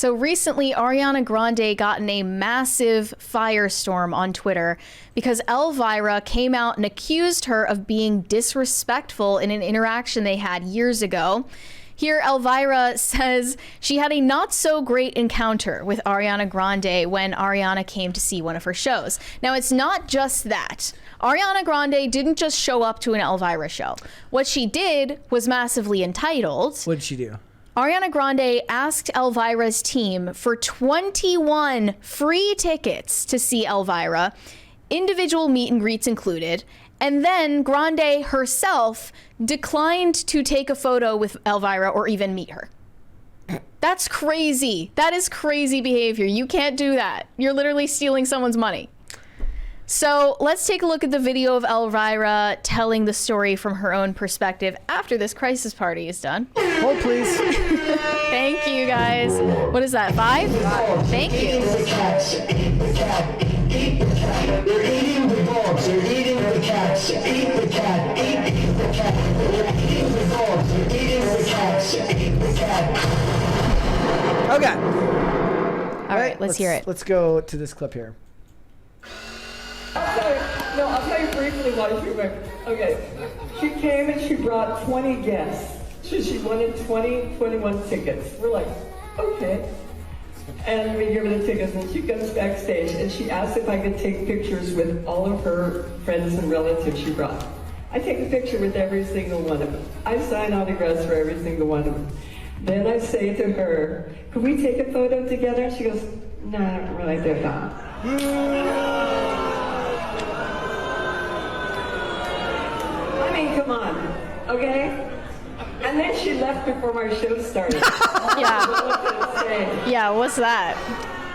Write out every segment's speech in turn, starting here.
So recently, Ariana Grande got in a massive firestorm on Twitter because Elvira came out and accused her of being disrespectful in an interaction they had years ago. Here, Elvira says she had a not so great encounter with Ariana Grande when Ariana came to see one of her shows. Now, it's not just that. Ariana Grande didn't just show up to an Elvira show. What she did was massively entitled. What did she do? Ariana Grande asked Elvira's team for 21 free tickets to see Elvira, individual meet and greets included, and then Grande herself declined to take a photo with Elvira or even meet her. That's crazy. That is crazy behavior. You can't do that. You're literally stealing someone's money. So let's take a look at the video of Elvira telling the story from her own perspective after this crisis party is done. Hold, please. Thank you, guys. What is that, 5? Thank you. They're eating the dogs, they're eating the cats, eat the cat, eat the cat. They're eating the dogs, they're eating the cats, eat the cat. Okay. All right, let's hear it. Let's go to this clip here. I'll tell you briefly why she went. Okay, she came and she brought 20 guests. She wanted 21 tickets. We're like, okay. And we give her the tickets, and she goes backstage, and she asked if I could take pictures with all of her friends and relatives she brought. I take a picture with every single one of them. I sign autographs for every single one of them. Then I say to her, could we take a photo together? She goes, no, I don't really do that. I mean, come on, okay? And then she left before my show started. Yeah, what's that?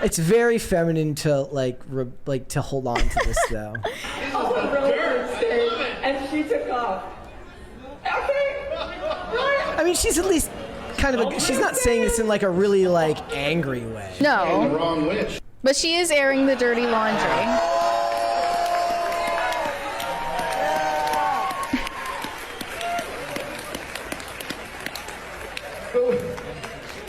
It's very feminine to like to hold on to this though. And she took off. Okay. I mean, she's at least kind of she's not saying this in like a really like angry way. No. The wrong witch. But she is airing the dirty laundry.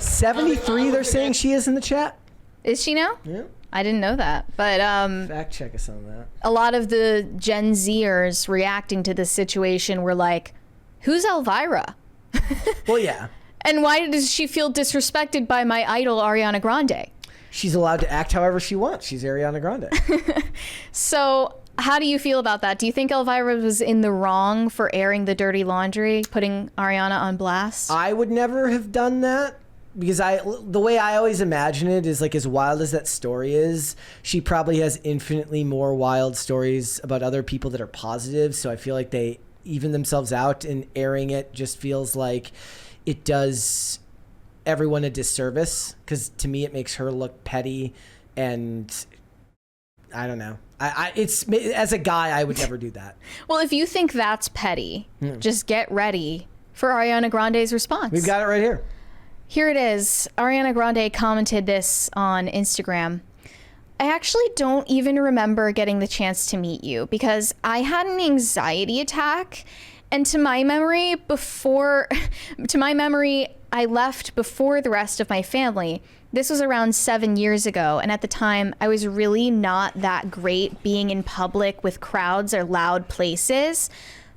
73, they're saying she is in the chat. Is she now? Yeah. I didn't know that. But Fact check us on that. a lot of the Gen Zers reacting to this situation were like, who's Elvira? Well, yeah. And why does she feel disrespected by my idol, Ariana Grande? She's allowed to act however she wants. She's Ariana Grande. So how do you feel about that? Do you think Elvira was in the wrong for airing the dirty laundry, putting Ariana on blast? I would never have done that. Because the way I always imagine it is like as wild as that story is, she probably has infinitely more wild stories about other people that are positive. So I feel like they even themselves out, and airing it just feels like it does everyone a disservice. Because to me, it makes her look petty, and I don't know. It's as a guy, I would never do that. Well, if you think that's petty, just get ready for Ariana Grande's response. We've got it right here. Here it is. Ariana Grande commented this on Instagram. I actually don't even remember getting the chance to meet you because I had an anxiety attack, and to my memory, I left before the rest of my family. This was around 7 years ago, and at the time, I was really not that great being in public with crowds or loud places.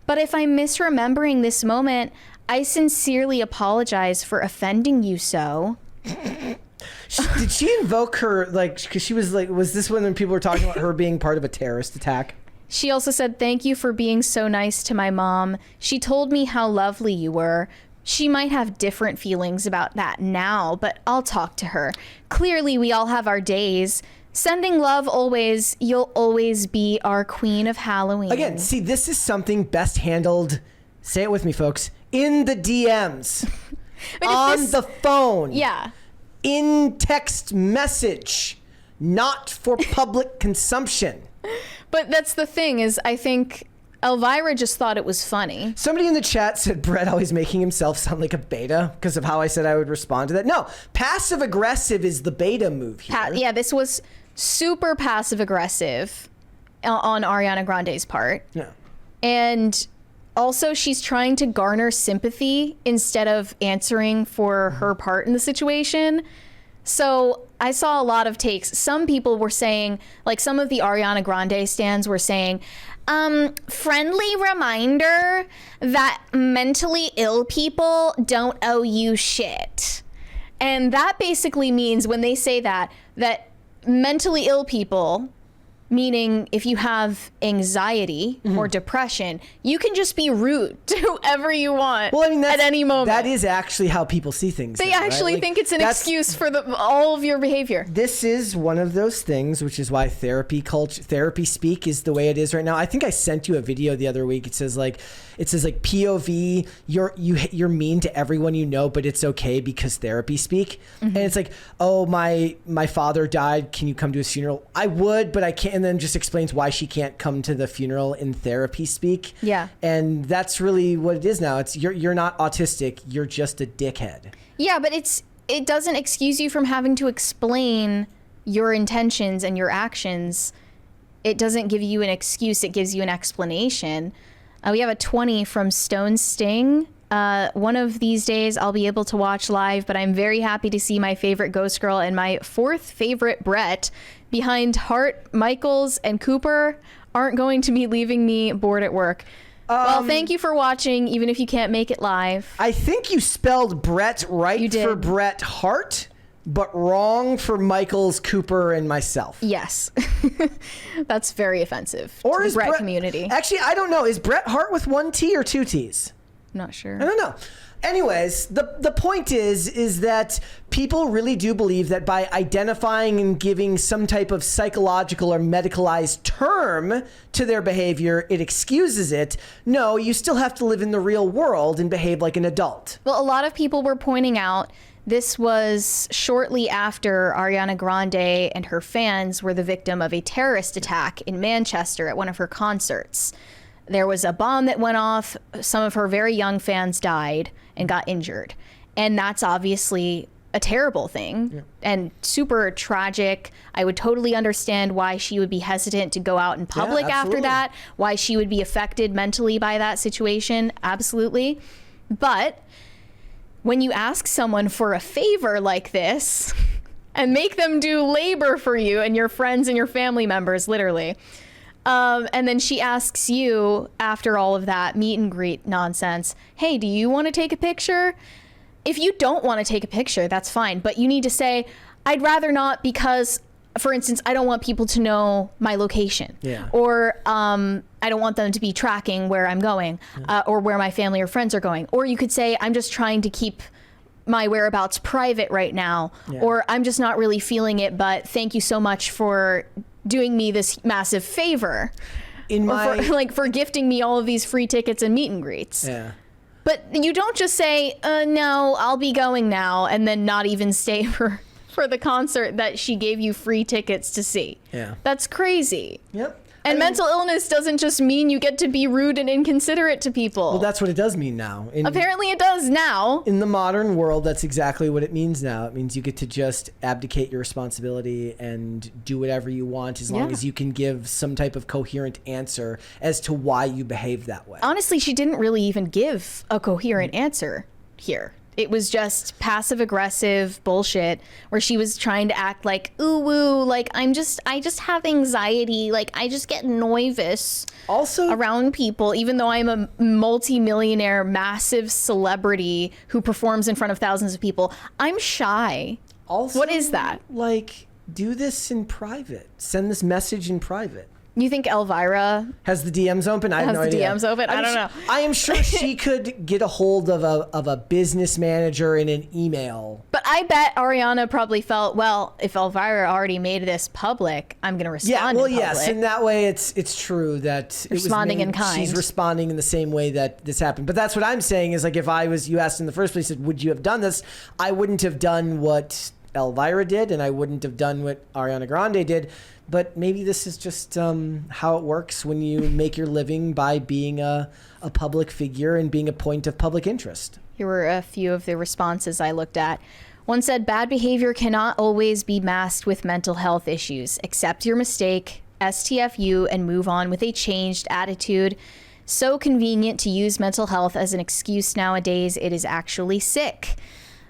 But if I'm misremembering this moment, I sincerely apologize for offending you so. Did she invoke her, like, because she was like, was this when people were talking about her being part of a terrorist attack? She also said, thank you for being so nice to my mom. She told me how lovely you were. She might have different feelings about that now, but I'll talk to her. Clearly, we all have our days. Sending love always. You'll always be our queen of Halloween. Again, see, this is something best handled, say it with me, folks, in the DMs, on the phone, yeah, in text message, not for public consumption. But that's the thing is, I think Elvira just thought it was funny. Somebody in the chat said Brett always making himself sound like a beta because of how I said I would respond to that. No, passive aggressive is the beta move here. Yeah, this was super passive aggressive on Ariana Grande's part. Yeah. And also, she's trying to garner sympathy instead of answering for her part in the situation. So I saw a lot of takes. Some people were saying, like some of the Ariana Grande stans were saying, friendly reminder that mentally ill people don't owe you shit. And that basically means when they say that mentally ill people, meaning if you have anxiety or depression, you can just be rude to whoever you want at any moment. That is actually how people see things. They actually think it's an excuse for all of your behavior. This is one of those things, which is why therapy speak is the way it is right now. I think I sent you a video the other week. It says like POV, you're mean to everyone you know, but it's okay because therapy speak. And it's like, oh, my father died. Can you come to his funeral? I would, but I can't. And then just explains why she can't come to the funeral in therapy speak. Yeah. And that's really what it is now. It's you're not autistic. You're just a dickhead. Yeah, but it doesn't excuse you from having to explain your intentions and your actions. It doesn't give you an excuse. It gives you an explanation. We have a 20 from Stone Sting. One of these days I'll be able to watch live, but I'm very happy to see my favorite Ghost Girl and my fourth favorite Brett behind Hart, Michaels, and Cooper aren't going to be leaving me bored at work. Well, thank you for watching, even if you can't make it live. I think you spelled Brett right for Bret Hart, but wrong for Michaels, Cooper, and myself. Yes. That's very offensive to the Brett community. Actually, I don't know. Is Bret Hart with one T or two T's? I'm not sure. I don't know. Anyways, the point is that people really do believe that by identifying and giving some type of psychological or medicalized term to their behavior, it excuses it. No, you still have to live in the real world and behave like an adult. Well, a lot of people were pointing out this was shortly after Ariana Grande and her fans were the victim of a terrorist attack in Manchester at one of her concerts. There was a bomb that went off. Some of her very young fans died and got injured. And that's obviously a terrible thing and super tragic. I would totally understand why she would be hesitant to go out in public after that, why she would be affected mentally by that situation. Absolutely. But when you ask someone for a favor like this and make them do labor for you and your friends and your family members, literally, and then she asks you after all of that meet and greet nonsense, hey, do you want to take a picture? If you don't want to take a picture, that's fine. But you need to say, I'd rather not because, for instance, I don't want people to know my location. Yeah. Or I don't want them to be tracking where I'm going or where my family or friends are going. Or you could say, I'm just trying to keep my whereabouts private right now. Yeah. Or I'm just not really feeling it, but thank you so much for doing me this massive favor, for gifting me all of these free tickets and meet and greets. Yeah. But you don't just say, no, I'll be going now, and then not even stay for the concert that she gave you free tickets to see. Yeah. That's crazy. Yep. And mental illness doesn't just mean you get to be rude and inconsiderate to people. Well, that's what it does mean now. Apparently it does now. In the modern world, that's exactly what it means now. It means you get to just abdicate your responsibility and do whatever you want as long as you can give some type of coherent answer as to why you behave that way. Honestly, she didn't really even give a coherent answer here. It was just passive aggressive bullshit where she was trying to act like, ooh, woo, like I just have anxiety. Like I just get nervous also around people, even though I'm a multi-millionaire, massive celebrity who performs in front of thousands of people. I'm shy. Also, what is that? Like, do this in private. Send this message in private. You think Elvira has the DMs open? I have no idea. Has the DMs open? I don't know. I am sure she could get a hold of a business manager in an email. But I bet Ariana probably felt, well, if Elvira already made this public, I'm going to respond. Yes, and that way it's true that responding in kind. She's responding in the same way that this happened. But that's what I'm saying is, like, if I was, you asked in the first place, said, would you have done this? I wouldn't have done what Elvira did, and I wouldn't have done what Ariana Grande did. But maybe this is just how it works when you make your living by being a public figure and being a point of public interest. Here were a few of the responses I looked at. One said, bad behavior cannot always be masked with mental health issues. Accept your mistake, STFU, and move on with a changed attitude. So convenient to use mental health as an excuse nowadays. It is actually sick.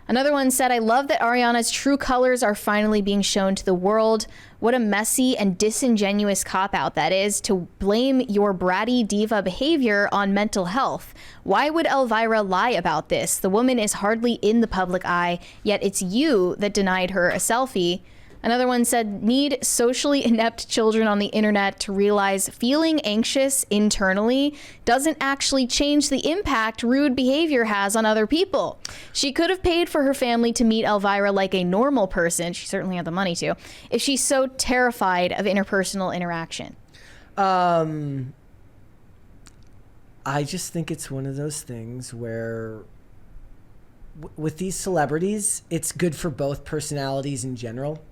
Another one said, I love that Ariana's true colors are finally being shown to the world. What a messy and disingenuous cop-out that is to blame your bratty diva behavior on mental health. Why would Elvira lie about this? The woman is hardly in the public eye, yet it's you that denied her a selfie. Another one said, need socially inept children on the internet to realize feeling anxious internally doesn't actually change the impact rude behavior has on other people. She could have paid for her family to meet Elvira like a normal person. She certainly had the money to, if she's so terrified of interpersonal interaction. I just think it's one of those things where with these celebrities, it's good for both personalities in general.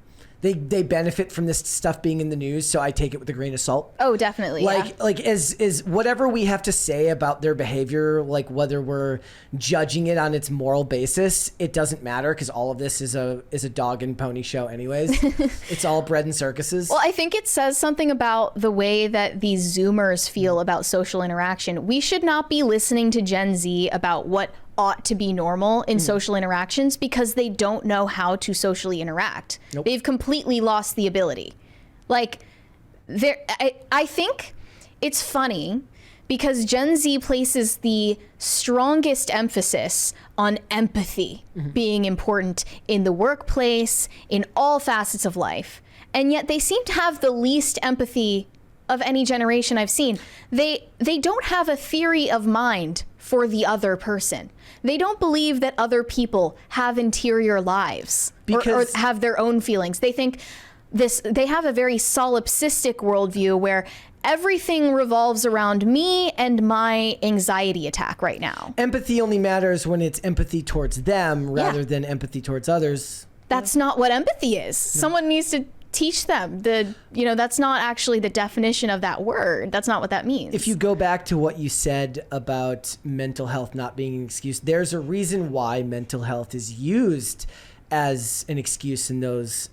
They benefit from this stuff being in the news, so I take it with a grain of salt. Oh, definitely. Like is whatever we have to say about their behavior, like whether we're judging it on its moral basis, it doesn't matter because all of this is a dog and pony show anyways. It's all bread and circuses. Well, I think it says something about the way that these Zoomers feel about social interaction. We should not be listening to Gen Z about what ought to be normal in social interactions because they don't know how to socially interact. Nope. They've completely lost the ability. Like, I think it's funny because Gen Z places the strongest emphasis on empathy being important in the workplace, in all facets of life. And yet they seem to have the least empathy of any generation I've seen. They don't have a theory of mind for the other person. They don't believe that other people have interior lives or have their own feelings. They think they have a very solipsistic worldview where everything revolves around me and my anxiety attack right now. Empathy only matters when it's empathy towards them rather than empathy towards others. That's not what empathy is. No. Someone needs to teach them that's not actually the definition of that word. That's not what that means. If you go back to what you said about mental health not being an excuse, there's a reason why mental health is used as an excuse in those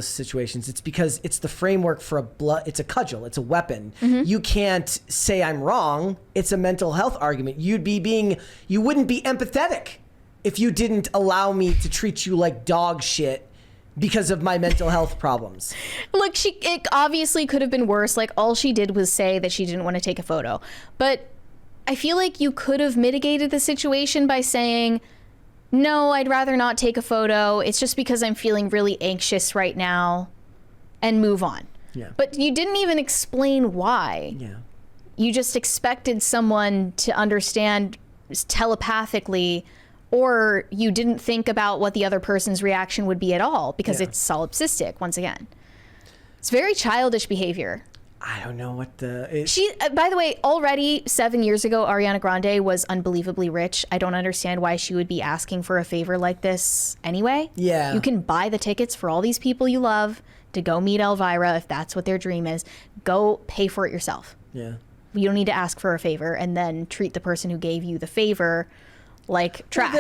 situations. It's because it's the framework for it's a cudgel, it's a weapon. You can't say I'm wrong. It's a mental health argument. You wouldn't be empathetic if you didn't allow me to treat you like dog shit because of my mental health problems. Look, it obviously could have been worse. Like, all she did was say that she didn't want to take a photo. But I feel like you could have mitigated the situation by saying, no, I'd rather not take a photo. It's just because I'm feeling really anxious right now, and move on. Yeah. But you didn't even explain why. Yeah. You just expected someone to understand telepathically, or you didn't think about what the other person's reaction would be at all because it's solipsistic, once again. It's very childish behavior. I don't know what by the way, already 7 years ago, Ariana Grande was unbelievably rich. I don't understand why she would be asking for a favor like this anyway. Yeah. You can buy the tickets for all these people you love to go meet Elvira if that's what their dream is. Go pay for it yourself. Yeah. You don't need to ask for a favor and then treat the person who gave you the favor like trash.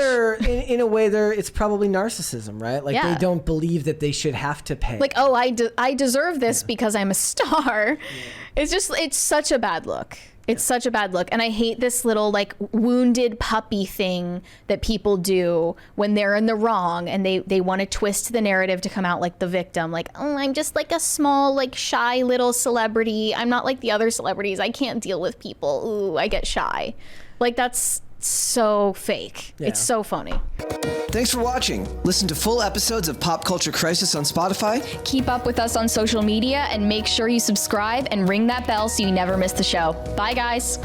In a way, it's probably narcissism, right? Like they don't believe that they should have to pay. Like, oh, I deserve this because I'm a star. Yeah. It's such a bad look. It's such a bad look. And I hate this little like wounded puppy thing that people do when they're in the wrong and they want to twist the narrative to come out like the victim. Like, oh, I'm just like a small, like shy little celebrity. I'm not like the other celebrities. I can't deal with people. Ooh, I get shy. Like, that's so fake. Yeah. It's so phony. Thanks for watching. Listen to full episodes of Pop Culture Crisis on Spotify. Keep up with us on social media and make sure you subscribe and ring that bell so you never miss the show. Bye, guys.